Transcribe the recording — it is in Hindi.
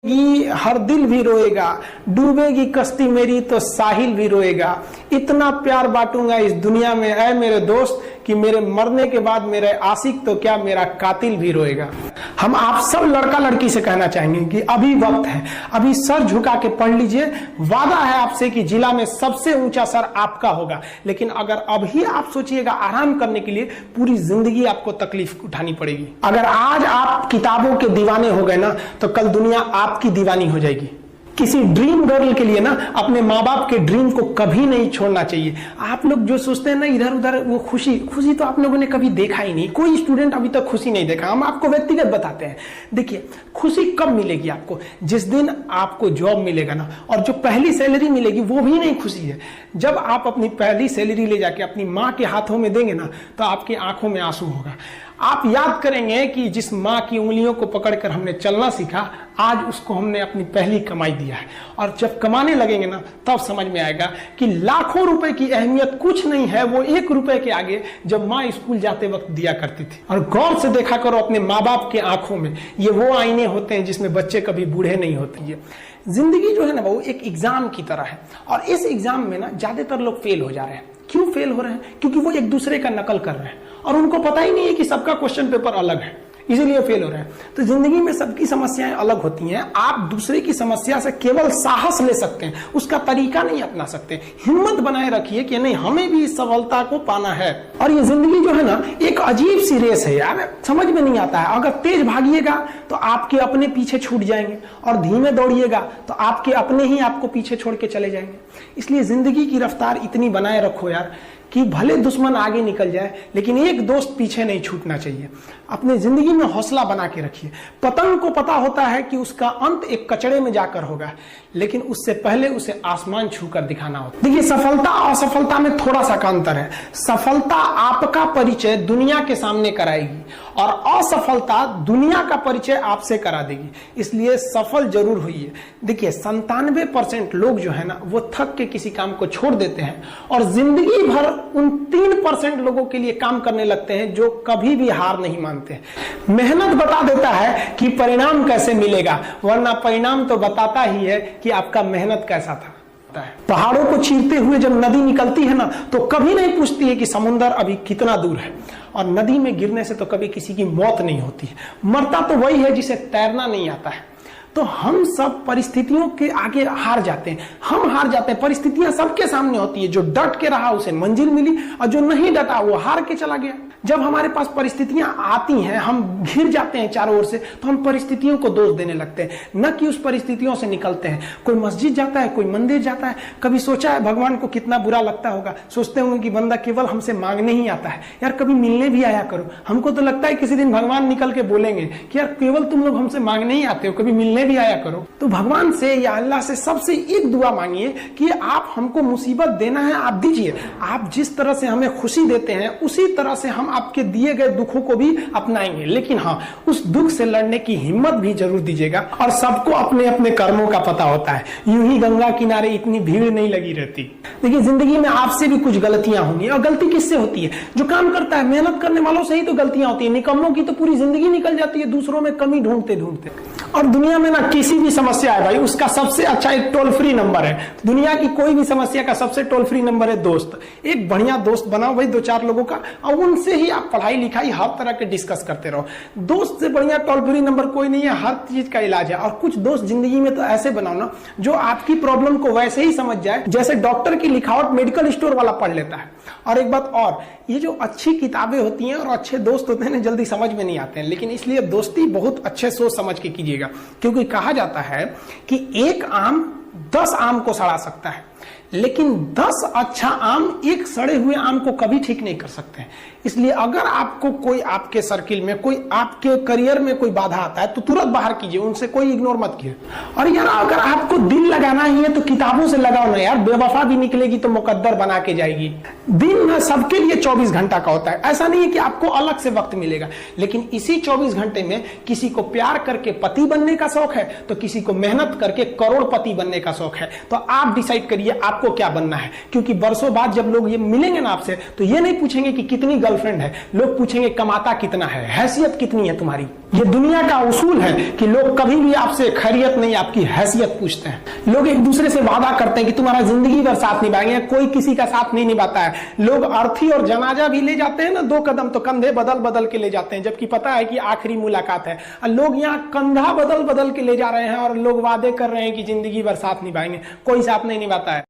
हर दिल भी रोएगा, डूबेगी कश्ती मेरी तो साहिल भी रोएगा। इतना प्यार बांटूंगा इस दुनिया में ऐ मेरे दोस्त कि मेरे मरने के बाद मेरे आशिक तो क्या मेरा कातिल भी रोएगा। हम आप सब लड़का लड़की से कहना चाहेंगे कि अभी वक्त है, अभी सर झुका के पढ़ लीजिए। वादा है आपसे कि जिला में सबसे ऊंचा सर आपका होगा, लेकिन अगर अभी आप सोचिएगा आराम करने के लिए, पूरी जिंदगी आपको तकलीफ उठानी पड़ेगी। अगर आज आप किताबों के दीवाने हो गए ना, तो कल दुनिया आपकी दीवानी हो जाएगी। किसी ड्रीम गर्ल के लिए ना अपने माँ बाप के ड्रीम को कभी नहीं छोड़ना चाहिए। आप लोग जो सोचते हैं ना इधर उधर, वो खुशी तो आप लोगों ने कभी देखा ही नहीं। कोई स्टूडेंट अभी तक खुशी नहीं देखा। हम आपको व्यक्तिगत बताते हैं। देखिए, खुशी कब मिलेगी आपको? जिस दिन आपको जॉब मिलेगा ना, और जो पहली सैलरी मिलेगी वो भी नहीं खुशी है। जब आप अपनी पहली सैलरी ले जाके अपनी माँ के हाथों में देंगे ना, तो आपकी आंखों में आंसू होगा। आप याद करेंगे कि जिस माँ की उंगलियों को पकड़कर हमने चलना सीखा, आज उसको हमने अपनी पहली कमाई दिया है। और जब कमाने लगेंगे ना, तब समझ में आएगा कि लाखों रुपए की अहमियत कुछ नहीं है वो 1 रुपए के आगे, जब माँ स्कूल जाते वक्त दिया करती थी। और गौर से देखा करो अपने माँ बाप के आंखों में, ये वो आईने होते हैं जिसमें बच्चे कभी बूढ़े नहीं होते। ये जिंदगी जो है ना, वो एक एग्जाम की तरह है। और इस एग्जाम में ना ज्यादातर लोग फेल हो जा रहे हैं। क्यों फेल हो रहे हैं? क्योंकि वो एक दूसरे का नकल कर रहे हैं और उनको पता ही नहीं है कि सबका क्वेश्चन पेपर अलग है, इसीलिए फेल हो रहे हैं। तो जिंदगी में सबकी समस्याएं अलग होती हैं। आप दूसरे की समस्या से केवल साहस ले सकते हैं, उसका तरीका नहीं अपना सकते। हिम्मत बनाए रखिए कि नहीं, हमें भी इस सफलता को पाना है। और ये जिंदगी जो है ना, एक अजीब सी रेस है यार, समझ में नहीं आता है। अगर तेज भागिएगा तो आपके अपने पीछे छूट जाएंगे, और धीमे दौड़िएगा तो आपके अपने ही आपको पीछे छोड़ के चले जाएंगे। इसलिए जिंदगी की रफ्तार इतनी बनाए रखो यार कि भले दुश्मन आगे निकल जाए, लेकिन एक दोस्त पीछे नहीं छूटना चाहिए। अपने जिंदगी में हौसला बना के रखिए। पतंग को पता होता है कि उसका अंत एक कचड़े में जाकर होगा, लेकिन उससे पहले उसे आसमान छूकर दिखाना होता है। देखिए, सफलता और असफलता में थोड़ा सा का अंतर है। सफलता आपका परिचय दुनिया के सामने कराएगी, और असफलता दुनिया का परिचय आपसे करा देगी। इसलिए सफल जरूर होइए। देखिए, 97% लोग जो है ना, वो थक के किसी काम को छोड़ देते हैं और जिंदगी भर उन 3% लोगों के लिए काम करने लगते हैं जो कभी भी हार नहीं मानते। मेहनत बता देता है कि परिणाम कैसे मिलेगा, वरना परिणाम तो बताता ही है कि आपका मेहनत कैसा था। पहाड़ों को चीरते हुए जब नदी निकलती है ना, तो कभी नहीं पूछती है कि समुद्र अभी कितना दूर है। और नदी में गिरने से तो कभी किसी की मौत नहीं होती है। मरता तो वही है जिसे तैरना नहीं आता है। तो हम सब परिस्थितियों के आगे हार जाते हैं। हम हार जाते हैं, परिस्थितियां सबके सामने होती है। जो डट के रहा उसे मंजिल मिली, और जो नहीं डटा वो हार के चला गया। जब हमारे पास परिस्थितियां आती हैं, हम घिर जाते हैं चारों ओर से, तो हम परिस्थितियों को दोष देने लगते हैं, न कि उस परिस्थितियों से निकलते हैं। कोई मस्जिद जाता है, कोई मंदिर जाता है, कभी सोचा है भगवान को कितना बुरा लगता होगा? सोचते होंगे कि बंदा केवल हमसे मांगने ही आता है। यार, कभी मिलने भी आया करो। हमको तो लगता है किसी दिन भगवान निकल के बोलेंगे कि यार केवल तुम लोग हमसे मांगने ही आते हो, कभी मिलने भी आया करो। तो भगवान से या अल्लाह से सबसे एक दुआ मांगिए कि आप हमको मुसीबत देना है, आप दीजिए। आप जिस तरह से हमें खुशी देते हैं, उसी तरह से हम आपके दिए गए दुखों को भी अपनाएंगे। लेकिन हाँ, उस दुख से लड़ने की हिम्मत भी जरूर दीजिएगा। और सबको अपने अपने कर्मों का पता होता है। यूं ही गंगा किनारे इतनी भीड़ नहीं लगी रहती। देखिए, जिंदगी में आपसे भी कुछ गलतियां होंगी। और गलती किससे होती है? जो काम करता है, मेहनत करने वालों से ही तो गलतियां होती है। निकम्मों की तो पूरी जिंदगी निकल जाती है दूसरों में कमी ढूंढते ढूंढते। और दुनिया में ना किसी भी समस्या है भाई, उसका सबसे अच्छा एक टोल फ्री नंबर है। दुनिया की कोई भी समस्या का सबसे टोल फ्री नंबर है दोस्त। एक बढ़िया दोस्त बनाओ भाई, 2-4 लोगों का, और उनसे ही आप पढ़ाई लिखाई हर तरह के डिस्कस करते रहो। दोस्त से बढ़िया टोल फ्री नंबर कोई नहीं है, हर चीज का इलाज है। और कुछ दोस्त जिंदगी में तो ऐसे बनाओ ना, जो आपकी प्रॉब्लम को वैसे ही समझ जाए जैसे डॉक्टर की लिखावट मेडिकल स्टोर वाला पढ़ लेता है। और एक बात और, ये जो अच्छी किताबें होती हैं और अच्छे दोस्त होते हैं ना, जल्दी समझ में नहीं आते हैं। लेकिन इसलिए दोस्ती बहुत अच्छे सोच समझ के कीजिएगा, क्योंकि कहा जाता है कि एक आम 10 आम को सड़ा सकता है, लेकिन 10 अच्छा आम एक सड़े हुए आम को कभी ठीक नहीं कर सकते। इसलिए अगर आपको कोई आपके सर्किल में, कोई आपके करियर में कोई बाधा आता है, तो तुरंत बाहर कीजिए, उनसे कोई इग्नोर मत कीजिए। और यार, अगर आपको दिल लगाना ही है तो किताबों से लगाओ ना यार। बेवफा भी निकलेगी तो मुकद्दर बना के जाएगी। दिन में सबके लिए 24 घंटा का होता है। ऐसा नहीं है कि आपको अलग से वक्त मिलेगा, लेकिन इसी 24 घंटे में किसी को प्यार करके पति बनने का शौक है, तो किसी को मेहनत करके करोड़पति बनने का शौक है, तो आप डिसाइड करिए आपको क्या बनना है। क्योंकि बरसों बाद जब लोग ये मिलेंगे ना आपसे, तो ये नहीं पूछेंगे कि कितनी गर्लफ्रेंड है, लोग पूछेंगे कमाता कितना है, हैसियत कितनी है तुम्हारी। ये दुनिया का उसूल है कि लोग कभी भी आपसे खैरियत नहीं, आपकी हैसियत पूछते हैं। लोग एक दूसरे से वादा करते हैं कि तुम्हारा जिंदगी भर साथ निभाएंगे, कोई किसी का साथ नहीं निभाता है। लोग अर्थी और जनाजा भी ले जाते हैं ना 2 कदम, तो कंधे बदल बदल के ले जाते हैं, जबकि पता है कि आखिरी मुलाकात है। लोग यहाँ कंधा बदल बदल के ले जा रहे हैं और लोग वादे कर रहे हैं कि जिंदगी भर साथ निभाएंगे, कोई साथ नहीं निभाता है।